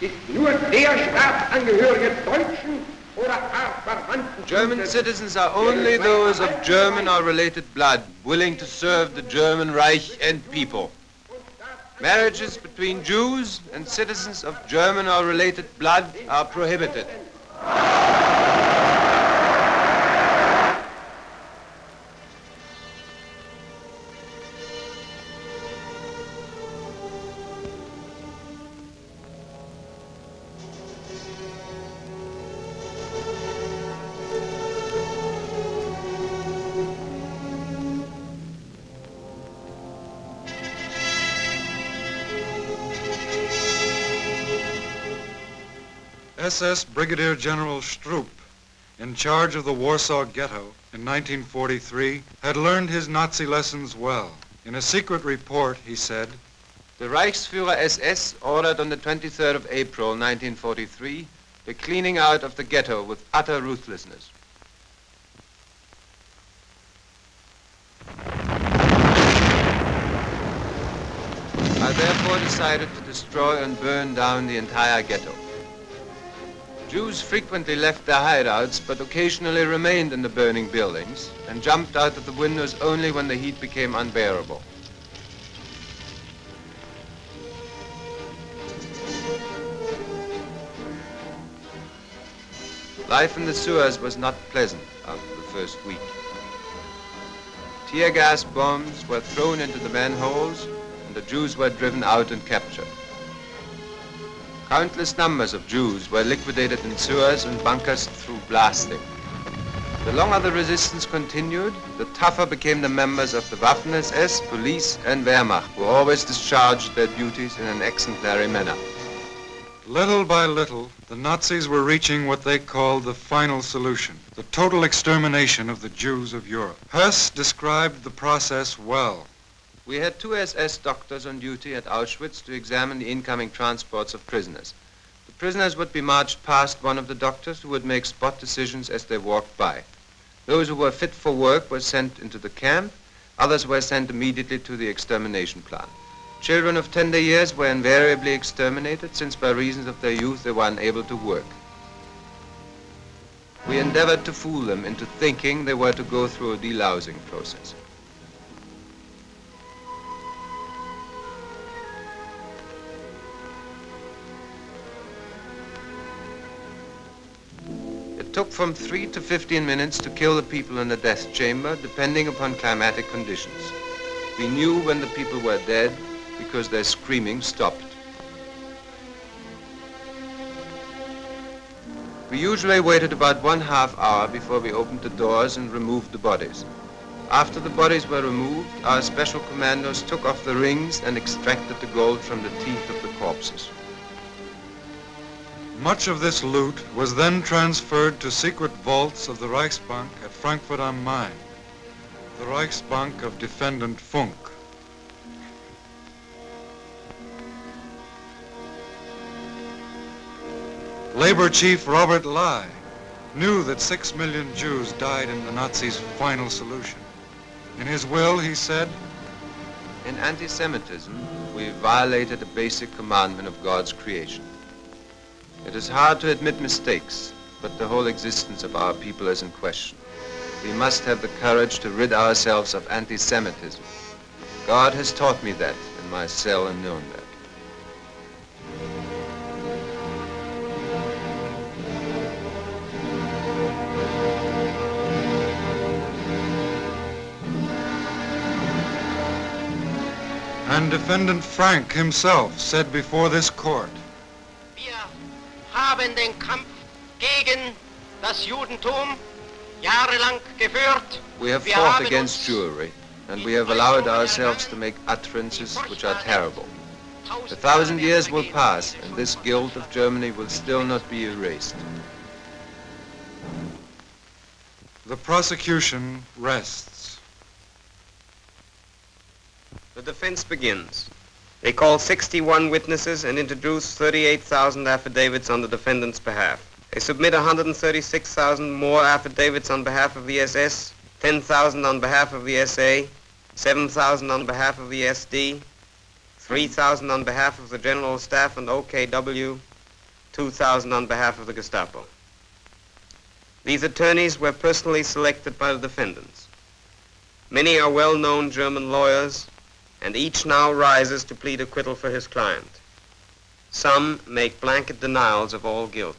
ist nur der Staatsangehörige deutschen oder artverwandten. German citizens are only those of German or related blood, willing to serve the German Reich and people. Marriages between Jews and citizens of German or related blood are prohibited. SS Brigadier General Stroop, in charge of the Warsaw Ghetto in 1943, had learned his Nazi lessons well. In a secret report, he said, "The Reichsführer SS ordered on the 23rd of April 1943 the cleaning out of the ghetto with utter ruthlessness. I therefore decided to destroy and burn down the entire ghetto. Jews frequently left their hideouts, but occasionally remained in the burning buildings and jumped out of the windows only when the heat became unbearable. Life in the sewers was not pleasant after the first week. Tear gas bombs were thrown into the manholes, and the Jews were driven out and captured. Countless numbers of Jews were liquidated in sewers and bunkers through blasting. The longer the resistance continued, the tougher became the members of the Waffen-SS, police and Wehrmacht, who always discharged their duties in an exemplary manner. little by little, the Nazis were reaching what they called the final solution, the total extermination of the Jews of Europe. Höss described the process well. We had 2 SS doctors on duty at Auschwitz to examine the incoming transports of prisoners. The prisoners would be marched past one of the doctors who would make spot decisions as they walked by. Those who were fit for work were sent into the camp, others were sent immediately to the extermination plant. Children of tender years were invariably exterminated, since by reasons of their youth they were unable to work. We endeavored to fool them into thinking they were to go through a delousing process. It took from 3 to 15 minutes to kill the people in the death chamber, depending upon climatic conditions. We knew when the people were dead because their screaming stopped. We usually waited about 1/2 hour before we opened the doors and removed the bodies. After the bodies were removed, our special commandos took off the rings and extracted the gold from the teeth of the corpses. Much of this loot was then transferred to secret vaults of the Reichsbank at Frankfurt am Main, the Reichsbank of defendant Funk. Labor Chief Robert Lai knew that 6 million Jews died in the Nazis' final solution. In his will, he said, "In anti-Semitism, we violated a basic commandment of God's creation. It is hard to admit mistakes, but the whole existence of our people is in question. We must have the courage to rid ourselves of anti-Semitism. God has taught me that in my cell in Nuremberg." And defendant Frank himself said before this court, "Wir haben den Kampf gegen das Judentum jahrelang geführt. We have fought against Jewry, and we have allowed ourselves to make utterances which are terrible. 1,000 years will pass, and this guilt of Germany will still not be erased." the prosecution rests. The defense begins. They call 61 witnesses and introduce 38,000 affidavits on the defendant's behalf. They submit 136,000 more affidavits on behalf of the SS, 10,000 on behalf of the SA, 7,000 on behalf of the SD, 3,000 on behalf of the General Staff and OKW, 2,000 on behalf of the Gestapo. These attorneys were personally selected by the defendants. Many are well-known German lawyers, and each now rises to plead acquittal for his client. Some make blanket denials of all guilt.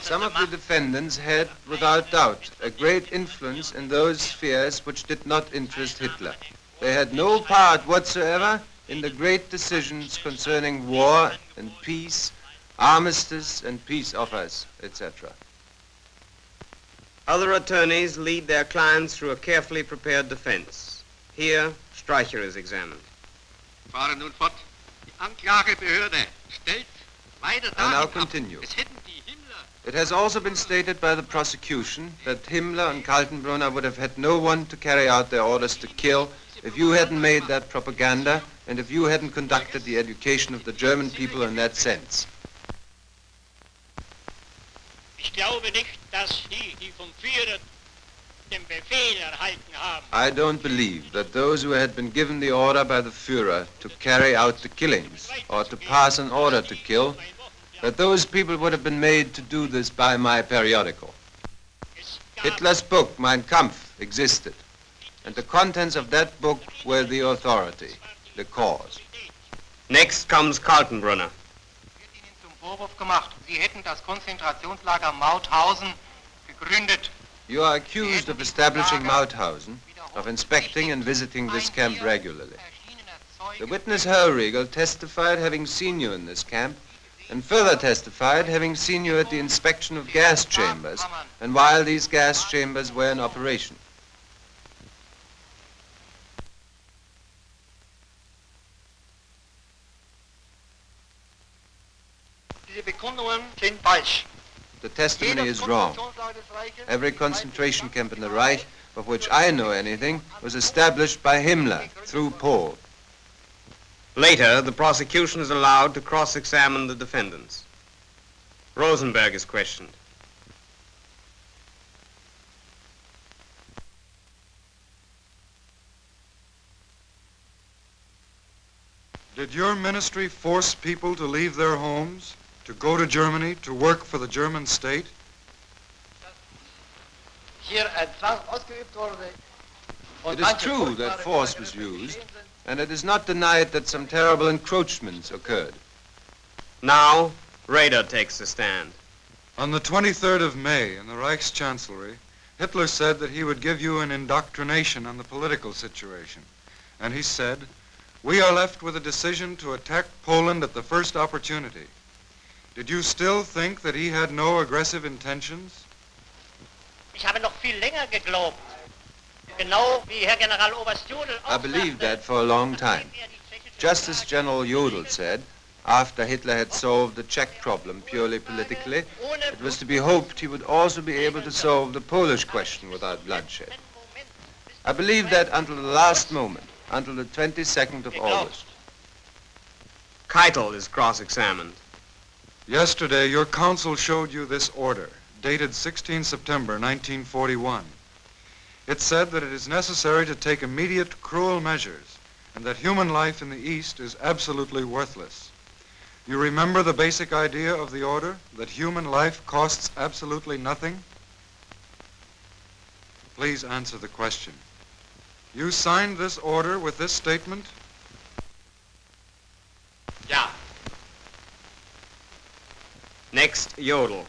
Some of the defendants had, without doubt, a great influence in those spheres which did not interest Hitler. They had no part whatsoever in the great decisions concerning war and peace, armistice and peace offers, etc. Other attorneys lead their clients through a carefully prepared defense. Here, Streicher is examined. Fahren nun fort. Die Anklagebehörde stellt weiter I now dahin ab, continue. es hätten die Himmler It has also been stated by the prosecution that Himmler and Kaltenbrunner would have had no one to carry out their orders to kill if you hadn't made that propaganda and if you hadn't conducted the education of the German people in that sense. Ich glaube nicht, dass die vom Führer den Befehl erhalten haben. I don't believe that those who had been given the order by the Führer to carry out the killings or to pass an order to kill, that those people would have been made to do this by my periodical. Hitler's book, Mein Kampf, existed, and the contents of that book were the authority, the cause. Next comes Kaltenbrunner. Wird Ihnen zum Vorwurf gemacht, Sie hätten das Konzentrationslager Mauthausen gegründet. You are accused of establishing Mauthausen, of inspecting and visiting this camp regularly. The witness Hellriegel testified having seen you in this camp, and further testified having seen you at the inspection of gas chambers, and while these gas chambers were in operation. Diese Bekundungen sind falsch. The testimony is wrong. Every concentration camp in the Reich, of which I know anything, was established by Himmler, through Pohl. Later, the prosecution is allowed to cross-examine the defendants. Rosenberg is questioned. Did your ministry force people to leave their homes, to go to Germany, to work for the German state? It is true that force was used, and it is not denied that some terrible encroachments occurred. Now, Raeder takes the stand. On the 23rd of May, in the Reichschancellery, Hitler said that he would give you an indoctrination on the political situation. And he said, "We are left with a decision to attack Poland at the first opportunity." Did you still think that he had no aggressive intentions? Ich habe noch viel länger geglaubt. Genau wie Herr Generaloberst Jodl. I believed that for a long time. Just as General Jodl said, after Hitler had solved the Czech problem purely politically, it was to be hoped he would also be able to solve the Polish question without bloodshed. I believed that until the last moment, until the 22nd of August. Keitel is cross-examined. Yesterday, your counsel showed you this order, dated 16 September 1941. It said that it is necessary to take immediate cruel measures and that human life in the East is absolutely worthless. You remember the basic idea of the order, that human life costs absolutely nothing? Please answer the question. You signed this order with this statement? Ja. Next, Jodl.